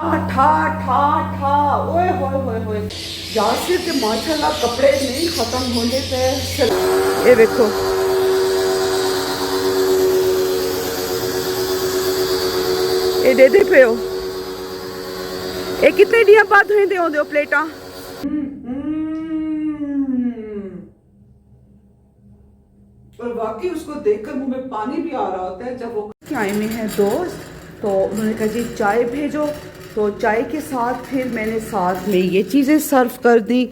ठा ठा ठा ओए होए होए होए यासिर के माशाल्लाह कपड़े नहीं खत्म होने पे। ये देखो ये दे दे पे हो ये कितने दिया बाद हुए दे प्लेटा। और वाकई उसको देखकर मुंह में पानी भी आ रहा होता है जब वो आए में है दोस्त। तो उन्होंने कहा जी चाय भेजो, तो चाय के साथ फिर मैंने साथ में ये चीज़ें सर्व कर दी।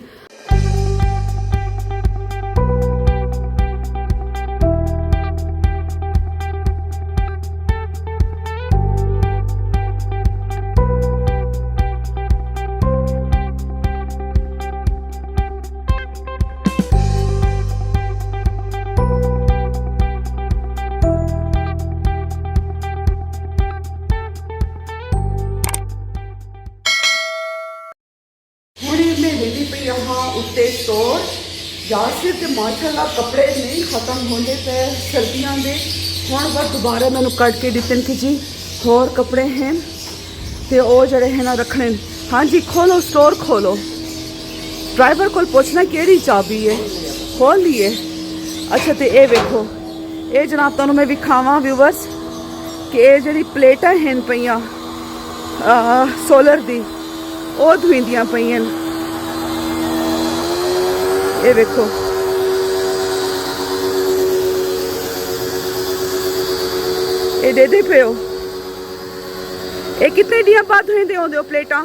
यहाँ उत्ते स्टोर यासिर के माशाल्लाह कपड़े नहीं खत्म होने पे सर्दियों के हम बस दोबारा मैंने कट के दिते कि जी होर कपड़े हैं तो वो जड़े हैं ना रखने। हाँ जी खोलो स्टोर खोलो, ड्राइवर को पूछना केड़ी चाबी है, खोल लिए। अच्छा तो ये देखो ये जनाब तुहानू मैं विखावा व्यूवर्स कि ये जी प्लेटा हैं पईयां सोलर दी वो धुईंदियां पईयां। ये देखो ये दे दे पे हो ये कितने दिया बाद हुए दे प्लेटा।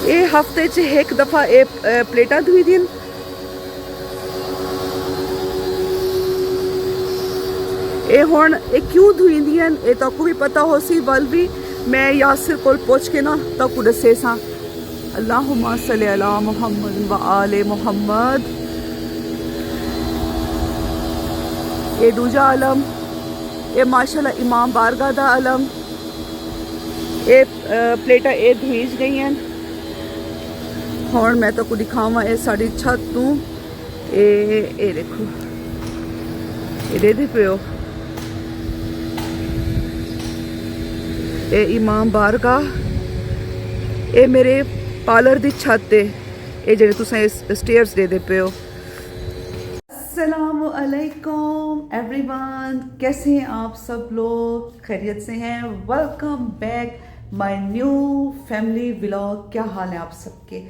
ये हफ्ते च एक दफा ये प्लेटा धुई दिन। ये हुण ये क्यों धुई दियां ये तकू भी पता हो सी वल भी मैं यासिर को पूछ के ना तकू दसे सा। अल्लाहुम्मा सल्ली अला मुहम्मद व आले मुहम्मद। ये दूजा आलम ये माशाल्लाह इमाम बारगाह दा आलम ये प्लेटा ये धुईज गई हैं। हुण मैं तो दिखावा ये साड़ी छत तू ये देखो ये दे दे पे हो ये इमाम बारगाह ये मेरे पार्लर दी छत है ये जेह्ड़े तुसें स्टेयर्स दे पे हो। अस्सलामु अलैकुम एवरीवन, कैसे हैं आप सब लोग, खैरियत से हैं। Welcome back my new family vlog. क्या हाल है आप सबके,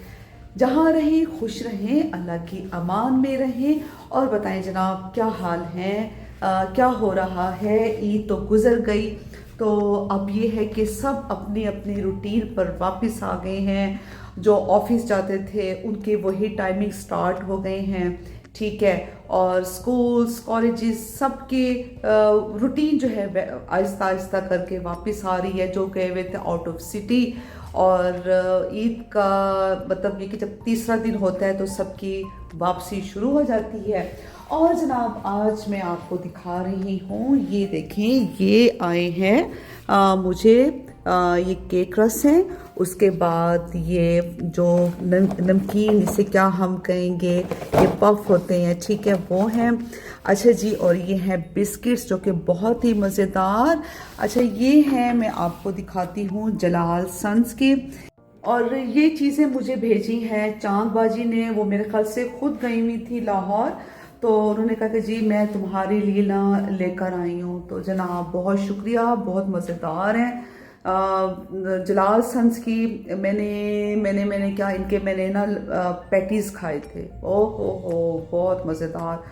जहाँ रहें खुश रहें, अल्लाह की अमान में रहें। और बताएं जनाब क्या हाल है, क्या हो रहा है। ईद तो गुजर गई तो अब ये है कि सब अपनी अपनी रूटीन पर वापस आ गए हैं। जो ऑफिस जाते थे उनके वही टाइमिंग स्टार्ट हो गए हैं, ठीक है। और स्कूल्स कॉलेजेस सबके रूटीन जो है आहिस्ता आहिस्ता करके वापस आ रही है, जो गए हुए थे आउट ऑफ सिटी। और ईद का मतलब ये कि जब तीसरा दिन होता है तो सबकी वापसी शुरू हो जाती है। और जनाब आज मैं आपको दिखा रही हूँ, ये देखें ये आए हैं मुझे ये केक रस हैं। उसके बाद ये जो नमकीन जिसे क्या हम कहेंगे ये पफ होते हैं, ठीक है, वो हैं। अच्छा जी और ये हैं बिस्किट्स जो कि बहुत ही मज़ेदार। अच्छा ये हैं मैं आपको दिखाती हूँ जलाल सन्स की। और ये चीज़ें मुझे भेजी हैं चांदबाजी ने, वो मेरे ख्याल से खुद गई हुई थी लाहौर, तो उन्होंने कहा कि जी मैं तुम्हारे लिए ना लेकर आई हूँ। तो जनाब बहुत शुक्रिया, बहुत मज़ेदार हैं। जलाल सन्स की मैंने क्या इनके मैंने ना पैटीज़ खाए थे, ओह हो बहुत मज़ेदार।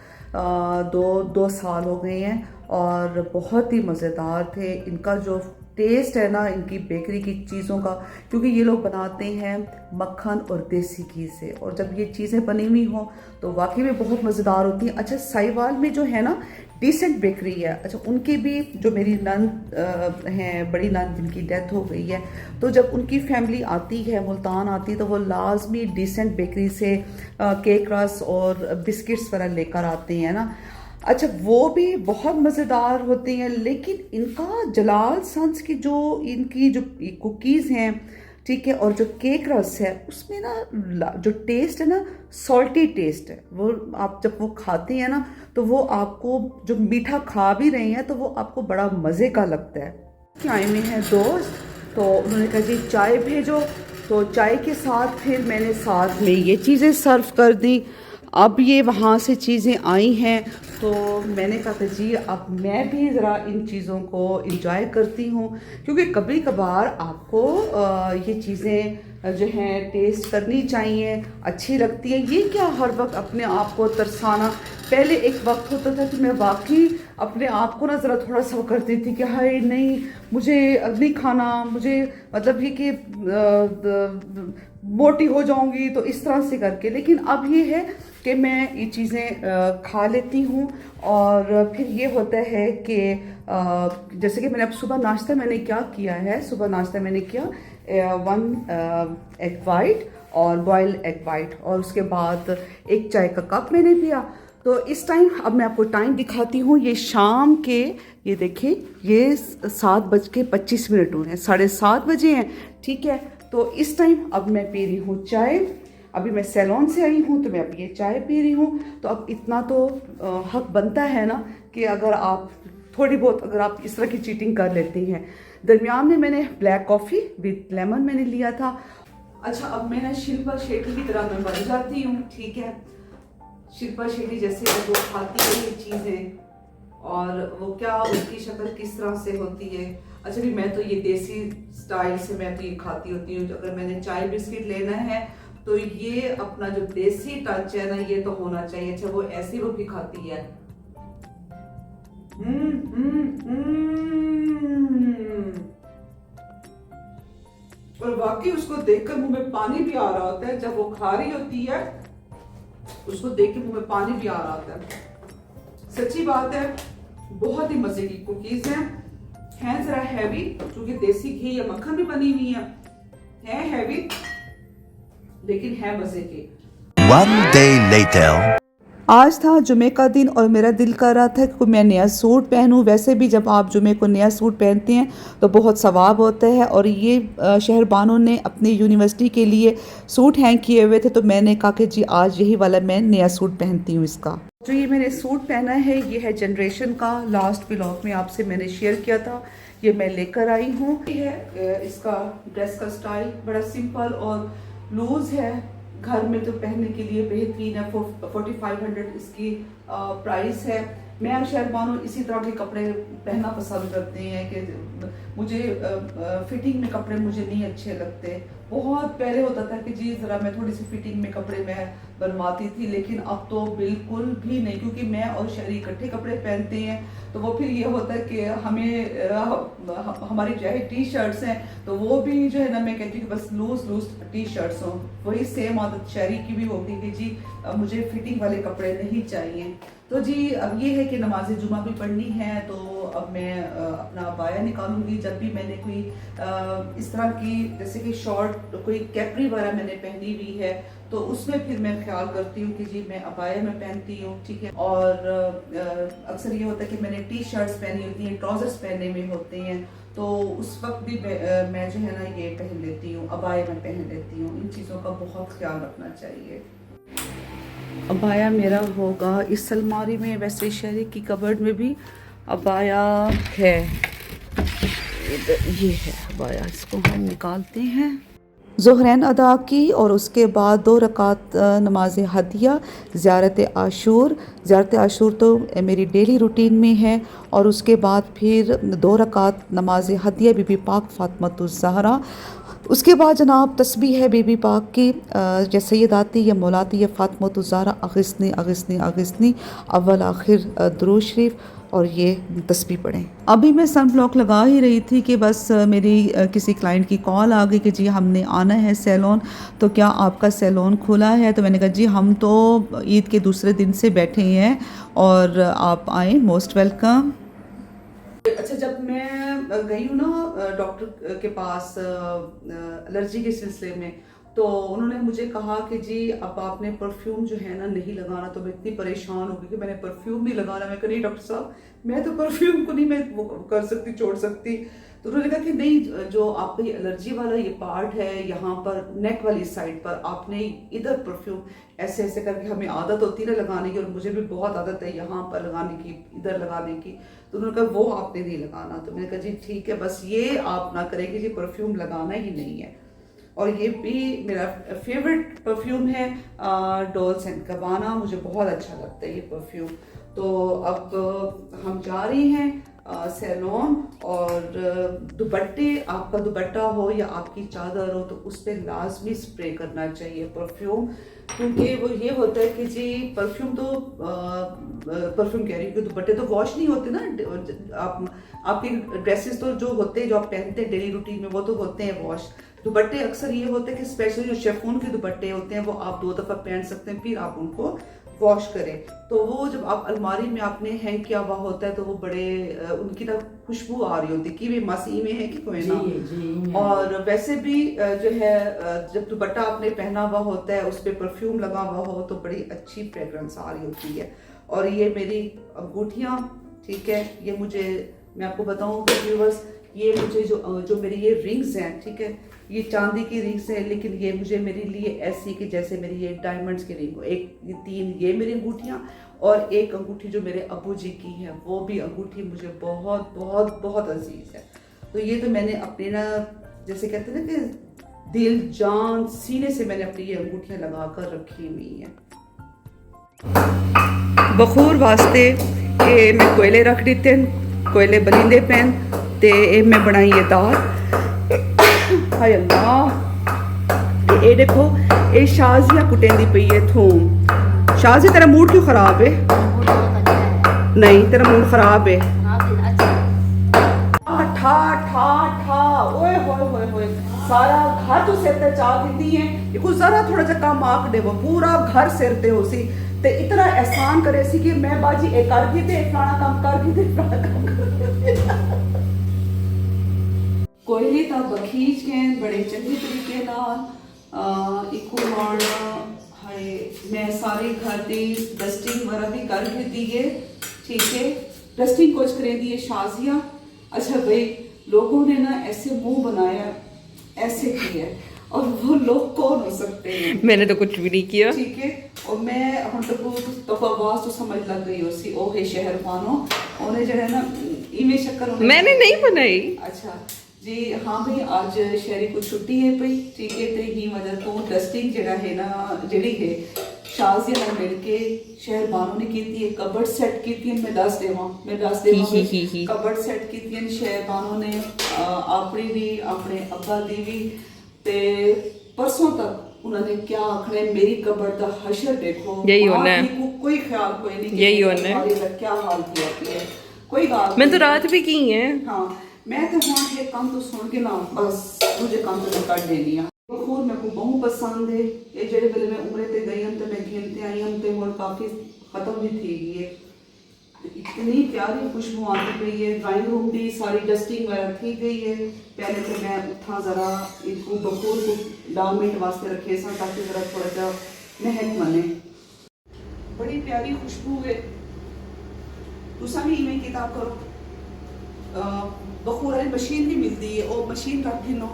दो साल हो गए हैं और बहुत ही मज़ेदार थे। इनका जो टेस्ट है ना इनकी बेकरी की चीज़ों का, क्योंकि ये लोग बनाते हैं मक्खन और देसी घी से, और जब ये चीज़ें बनी हुई हों तो वाकई में बहुत मज़ेदार होती हैं। अच्छा साहिवाल में जो है ना डिसेंट बेकरी है, अच्छा उनकी भी जो मेरी नंद हैं, बड़ी नंद जिनकी डेथ हो गई है, तो जब उनकी फैमिली आती है मुल्तान आती है तो वो लाजमी डिसेंट बेकरी से केक रस और बिस्किट्स वगैरह लेकर आते हैं ना। अच्छा वो भी बहुत मज़ेदार होती हैं, लेकिन इनका जलाल सन्स की जो इनकी जो कुकीज़ हैं, ठीक है, और जो केक रस है उसमें ना जो टेस्ट है ना सॉल्टी टेस्ट है। वो आप जब वो खाते हैं ना तो वो आपको जो मीठा खा भी रहे हैं तो वो आपको बड़ा मज़े का लगता है। क्या में है दोस्त, तो उन्होंने कहा जी चाय भेजो, तो चाय के साथ फिर मैंने साथ में ये चीज़ें सर्व कर दी। अब ये वहाँ से चीज़ें आई हैं तो मैंने कहा था जी अब मैं भी ज़रा इन चीज़ों को इंजॉय करती हूँ, क्योंकि कभी कभार आपको ये चीज़ें जो हैं टेस्ट करनी चाहिए, अच्छी लगती है। ये क्या हर वक्त अपने आप को तरसाना। पहले एक वक्त होता था कि मैं वाकई अपने आप को ना ज़रा थोड़ा सा करती थी कि हाय नहीं मुझे नहीं खाना, मुझे मतलब ये कि मोटी हो जाऊंगी, तो इस तरह से करके। लेकिन अब ये है कि मैं ये चीज़ें खा लेती हूँ। और फिर ये होता है कि जैसे कि मैंने अब सुबह नाश्ता मैंने क्या किया है, सुबह नाश्ता मैंने किया 1 एग वाइट और बॉइल्ड एग वाइट, और उसके बाद 1 चाय का कप मैंने पिया। तो इस टाइम अब मैं आपको टाइम दिखाती हूँ, ये शाम के, ये देखिए ये 7:25 हुए हैं, 7:30 बजे हैं, ठीक है। तो इस टाइम अब मैं पी रही हूँ चाय। अभी मैं सैलून से आई हूँ तो मैं अब ये चाय पी रही हूँ। तो अब इतना तो हक बनता है ना कि अगर आप थोड़ी बहुत अगर आप इस तरह की चीटिंग कर लेती हैं। दरमियान में मैंने ब्लैक कॉफ़ी विद लेमन मैंने लिया था। अच्छा अब मैं ना शिल्पा शेट्टी की तरह मैं बन जाती हूँ, ठीक है। शिल्पा शेट्टी जैसे वो खाती है ये चीज़ें, और वो क्या उसकी शक्ल किस तरह से होती है। अच्छा भी मैं तो ये देसी स्टाइल से मैं तो ये खाती होती हूँ। अगर मैंने चाय बिस्किट लेना है तो ये अपना जो देसी टच है ना ये तो होना चाहिए। अच्छा वो ऐसी वो भी खाती है। और वाकई उसको देखकर मुंह में पानी भी आ रहा होता है। जब वो खा रही होती है उसको देख के मुंह में पानी भी आ रहा होता है। सच्ची बात है, बहुत ही मजे की कुकीज हैं जरा हैवी, क्योंकि देसी घी या मक्खन भी बनी हुई है हैवी, लेकिन है मजे की। One day later. आज था जुमे का दिन और मेरा दिल कर रहा था कि मैं नया सूट पहनूं। वैसे भी जब आप जुमे को नया सूट पहनते हैं तो बहुत सवाब होता है। और ये शहरबानों ने अपनी यूनिवर्सिटी के लिए सूट हैंग किए हुए थे, तो मैंने कहा कि जी आज यही वाला मैं नया सूट पहनती हूँ इसका। जो ये मैंने सूट पहना है ये है जनरेशन का। लास्ट व्लॉग में आपसे मैंने शेयर किया था, ये मैं लेकर आई हूँ। ये है इसका ड्रेस का स्टाइल, बड़ा सिंपल और लूज है, घर में तो पहनने के लिए बेहतरीन है। 4500 इसकी प्राइस है। मैं और शहरबानों इसी तरह के कपड़े पहनना पसंद करते हैं कि मुझे फिटिंग में कपड़े मुझे नहीं अच्छे लगते। बहुत पहले होता था कि जी ज़रा मैं थोड़ी सी फिटिंग में कपड़े मैं बनवाती थी, लेकिन अब तो बिल्कुल भी नहीं, क्योंकि मैं और शहरी इकट्ठे कपड़े पहनते हैं तो वो फिर ये होता है कि हमें हमारी चाहे टी शर्ट्स हैं तो वो भी जो है ना मैं कहती हूँ कि बस लूज टी शर्ट्स हों। वही सेम आदत शहरी की भी होगी कि जी मुझे फिटिंग वाले कपड़े नहीं चाहिए। तो जी अब ये है कि नमाज जुमा भी पढ़नी है, तो अब मैं अपना बाया निकालूंगी। जब भी मैंने कोई इस तरह की जैसे कि शॉर्ट कोई कैपरी वगैरह मैंने पहनी हुई है तो उसमें फिर मैं ख्याल करती हूँ कि जी मैं अबाया में पहनती हूँ, ठीक है। और अक्सर ये होता है कि मैंने टी शर्ट्स पहनी होती हैं, ट्राउजर्स पहने हुए होते हैं, तो उस वक्त भी मैं जो है ना ये पहन लेती हूँ, अबाया में पहन लेती हूँ। इन चीज़ों का बहुत ख्याल रखना चाहिए। अबाया मेरा होगा इस अलमारी में, वैसे शहरी की कबर्ड में भी अबाया है। ये है अबाया, इसको हम निकालते हैं। ज़ोहरैन अदा की और उसके बाद 2 रकात नमाज हदिया, ज़ियारत आशूर तो मेरी डेली रूटीन में है। और उसके बाद फिर 2 रकात नमाज हदिया बीबी पाक फ़ातिमतुज़ ज़हरा। उसके बाद जनाब तस्बीह है बीबी पाक की, या सैयदाती या मौलाती या फ़ातिमतुज़ ज़हरा अग़िस्नी अग़िस्नी अग़िस्नी अव्वल आखिर दुरूद शरीफ, और ये तस्बीह पढ़ें। अभी मैं सन ब्लॉक लगा ही रही थी कि बस मेरी किसी क्लाइंट की कॉल आ गई कि जी हमने आना है सैलून, तो क्या आपका सैलून खुला है। तो मैंने कहा जी हम तो ईद के दूसरे दिन से बैठे हैं और आप आएँ, मोस्ट वेलकम। अच्छा जब मैं गई हूँ ना डॉक्टर के पास एलर्जी के सिलसिले में, तो उन्होंने मुझे कहा कि जी अब आपने परफ्यूम जो है ना नहीं लगाना। तो मैं इतनी परेशान हो गई कि मैंने परफ्यूम नहीं लगाना। मैं कहा नहीं डॉक्टर साहब मैं तो परफ्यूम को नहीं मैं वो कर सकती, छोड़ सकती। तो उन्होंने कहा कि नहीं, जो आपका ये एलर्जी वाला ये पार्ट है यहाँ पर नेक वाली साइड पर, आपने इधर परफ्यूम ऐसे ऐसे करके, हमें आदत होती है ना लगाने की, और मुझे भी बहुत आदत है यहाँ पर लगाने की, इधर लगाने की। तो उन्होंने कहा वो आपने नहीं लगाना। तो मैंने कहा जी ठीक है, बस ये आप ना करेंगे जी, परफ्यूम लगाना ही नहीं है। और ये भी मेरा फेवरेट परफ्यूम है, डॉल्स एंड गबाना, मुझे बहुत अच्छा लगता है ये परफ्यूम। तो अब हम जा रहे हैं सैलून, और दुपट्टे, आपका दुपट्टा हो या आपकी चादर हो तो उस पर लाजमी स्प्रे करना चाहिए परफ्यूम, क्योंकि वो ये होता है कि जी परफ्यूम तो परफ्यूम कह रही हूँ कि दुपट्टे तो वॉश नहीं होते ना, आपकी ड्रेसेस तो जो होते हैं, जो आप पहनते हैं डेली रूटीन में, वो तो होते हैं वॉश। दुपट्टे अक्सर ये होते हैं कि स्पेशली जो शेफून के दुपट्टे होते हैं वो आप 2 दफ़ा पहन सकते हैं, फिर आप उनको वॉश करें। तो वो जब आप अलमारी में आपने हैंग किया हुआ होता है तो वो बड़े उनकी ना खुशबू आ रही होती है कि वे मसी में है कि कोई ना। और वैसे भी जो है जब दुपट्टा आपने पहना हुआ होता है उस पर परफ्यूम लगा हुआ हो तो बड़ी अच्छी फ्रेग्रेंस आ रही होती है। और ये मेरी अंगूठियाँ, ठीक है, ये मुझे, मैं आपको बताऊँ कि व्यूअर्स, ये मुझे जो मेरी ये रिंग्स हैं, ठीक है, ये चांदी की रिंग्स है, लेकिन ये मुझे मेरे लिए ऐसी कि जैसे मेरी ये डायमंड्स की रिंग हो। एक ये 3 ये मेरी अंगूठियाँ, और एक अंगूठी जो मेरे अबू जी की है, वो भी अंगूठी मुझे बहुत बहुत बहुत अजीज है। तो ये तो मैंने अपने ना, जैसे कहते हैं ना कि दिल जान सीने से मैंने अपनी ये अंगूठियाँ लगा कर रखी हुई हैं। बखूर वास्ते ये मैं कोयले रख दिते हैं, कोयले बलिंदे पैन ते मैं बनाई ये दाल। हाय अल्लाह, ये देखो, ये शाजिया कुटेंदी पई है थूम। शाजिया तेरा मूड क्यों खराब है? नहीं, तेरा मूड खराब है। ठा ठा ठा, ओए होए होए होए, सारा घर तो सिर ते चा दिंदी है, ये कुछ जरा थोड़ा जा काम आख दे, वो पूरा घर सिर ते हो सी ते इतना एहसान करे सी कि मैं बाजी एक कर दी ते फलाना काम कर दी ते फलाना काम कर। कोयले ता बखीज के बड़े चंगे तरीके नाल इको और हाय मैं सारे घर दी डस्टिंग वगैरह भी कर दी है, ठीक है, डस्टिंग कुछ करे दी है शाजिया। अच्छा भाई, लोगों ने ना ऐसे मुंह बनाया, ऐसे किया, और वो लोग कौन हो सकते हैं? मैंने तो कुछ भी नहीं किया, ठीक है। और मैं हम तो आवाज तो समझ लग गई उसी ओ है शहर मानो उन्हें जो है ना इमे शक्कर मैंने नहीं बनाई। अच्छा जी हाँ भाई, आज शहरी को छुट्टी है भाई, ठीक है, तो ही वजह तो डस्टिंग जड़ा है ना जड़ी है शाजिया ने मिलके शहर बानो ने कीती है, कबर्ड सेट कीती है, मैं दस देवा कबर्ड सेट कीती है शहर बानो ने, अपनी भी अपने अब्बा दी भी, ते परसों तक उन्होंने क्या आखना है, मेरी कबर्ड दा हशर देखो, यही होना है, कोई ख्याल कोई नहीं, यही होना है, क्या हाल किया है, कोई बात मैं तो रात भी की है। हाँ, मैं तो हुण ये काम तो सुन के ना बस मुझे काम तो कर देनी है। बखूर मेरे को बहुत पसंद है, ये जेड़े वेले मैं उम्रे ते गई हम तो मैं गिनते आई हम तो हुण काफ़ी ख़त्म भी थी गई है। इतनी प्यारी खुशबू आती पई है, ड्राइंग रूम भी सारी डस्टिंग वगैरह थी गई है। पहले तो मैं उठा ज़रा इनको बखूर को 10 मिनट वास्ते रखे सा ताकि ज़रा थोड़ा सा महक मने, बड़ी प्यारी खुशबू है। तुसा भी इवें किताब करो, बखूर वाली मशीन भी मिलती है, वो मशीन रख गिनो,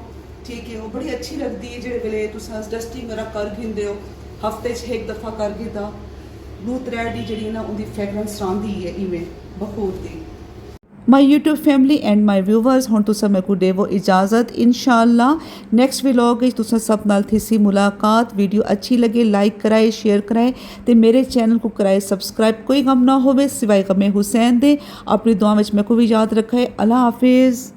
ठीक है, वो बड़ी अच्छी लगती है। जेड़े वेले तुसा डस्टिंग वगैरह कर गिंदे हो, हफ्ते च एक दफ़ा कर गिदा, नू त्रै दी जेड़ी ना उनकी फ्रेगरेंस आंदी है इवें बखूर दी। My YouTube family and my viewers, हुण तुसां मेरे को देवो इजाज़त। इंशाअल्लाह नैक्सट व्लॉग तुसां सब नाल थीसी मुलाकात। वीडियो अच्छी लगे लाइक कराए, शेयर कराए, तो मेरे चैनल को कराए सब्सक्राइब। कोई गम ना होवे सिवाय गमे हुसैन दे। अपनी दुआ में मेरे को भी याद रखे। अल्लाह हाफिज़।